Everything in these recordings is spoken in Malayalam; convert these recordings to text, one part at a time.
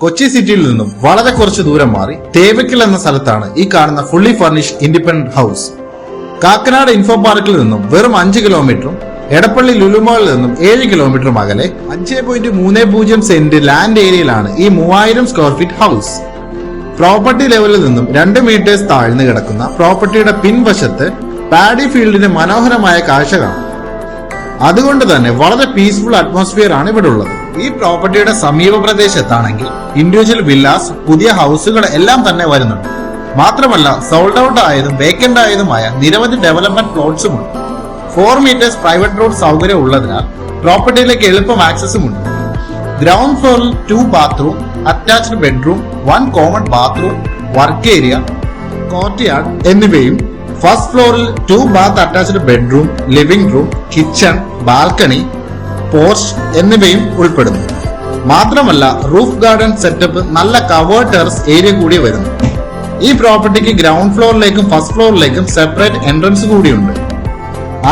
കൊച്ചി സിറ്റിയിൽ നിന്നും വളരെ കുറച്ച് ദൂരം മാറി തേവയ്ക്കൽ എന്ന സ്ഥലത്താണ് ഈ കാണുന്ന fully furnished independent house. Kakkanad info പാർക്കിൽ നിന്നും വെറും 5 കിലോമീറ്ററും എടപ്പള്ളി ലുലുമാളിൽ നിന്നും 7 കിലോമീറ്ററും അകലെ 5.30 സെന്റ് ലാൻഡ് ഏരിയയിലാണ് ഈ 3000 സ്ക്വയർ ഫീറ്റ് ഹൗസ്. പ്രോപ്പർട്ടി ലെവലിൽ നിന്നും 2 മീറ്റേഴ്സ് താഴ്ന്നു കിടക്കുന്ന പ്രോപ്പർട്ടിയുടെ പിൻവശത്ത് പാഡി ഫീൽഡിന്റെ മനോഹരമായ കാഴ്ച കാണാം. അതുകൊണ്ട് തന്നെ വളരെ പീസ്ഫുൾ അറ്റ്മോസ്ഫിയർ ആണ് ഇവിടെ ഉള്ളത്. ഈ പ്രോപ്പർട്ടിയുടെ സമീപ പ്രദേശത്താണെങ്കിൽ ഇൻഡിവിജ്വൽ വില്ലാസ്, പുതിയ ഹൗസുകൾ എല്ലാം തന്നെ വരുന്നുണ്ട്. മാത്രമല്ല സോൾഡ് ഔട്ട് ആയതും വേക്കന്റ് ആയതുമായ നിരവധി ഡെവലപ്മെന്റ് പ്ലോട്ട്സും ഉണ്ട്. 4 മീറ്റേഴ്സ് പ്രൈവറ്റ് റോഡ് സൗകര്യം ഉള്ളതിനാൽ പ്രോപ്പർട്ടിയിലേക്ക് എളുപ്പം ആക്സസും ഉണ്ട്. ഗ്രൗണ്ട് ഫ്ലോറിൽ 2 bathroom, attached bedroom, 1 common bathroom, work area, courtyard എന്നിവയും ഫസ്റ്റ് ഫ്ലോറിൽ 2 bath attached bedroom, living room, kitchen, balcony, porch എന്നിവയും ഉൾപ്പെടുന്നു. മാത്രമല്ല റൂഫ് ഗാർഡൻ സെറ്റപ്പ്, നല്ല കവേർഡ് ടെറസ് ഏരിയ കൂടി വരുന്നു. ഈ പ്രോപ്പർട്ടിക്ക് ഗ്രൗണ്ട് ഫ്ലോറിലേക്കും ഫസ്റ്റ് ഫ്ലോറിലേക്കും സെപ്പറേറ്റ് എൻട്രൻസ് കൂടിയുണ്ട്.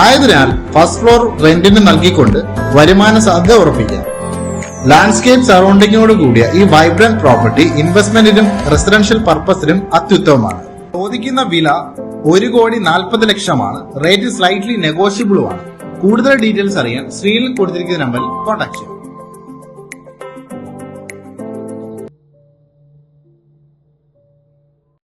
ആയതിനാൽ ഫസ്റ്റ് ഫ്ലോർ റെന്റിന് നൽകിക്കൊണ്ട് വരുമാന സാധ്യത ഉറപ്പിക്കാം. ലാൻഡ്സ്കേപ്പ് സറൗണ്ടിങ്ങോട് കൂടിയ ഈ വൈബ്രന്റ് പ്രോപ്പർട്ടി ഇൻവെസ്റ്റ്മെന്റിനും റെസിഡൻഷ്യൽ പർപ്പസിനും അത്യുത്തമമാണ്. ചോദിക്കുന്ന വില 1,40,00,000 റേറ്റ് സ്ലൈറ്റ്ലി നെഗോഷ്യബിളുമാണ്. കൂടുതൽ ഡീറ്റെയിൽസ് അറിയാൻ സ്ക്രീനിൽ കൊടുത്തിരിക്കുന്ന നമ്പറിൽ കോൺടാക്ട് ചെയ്യാം.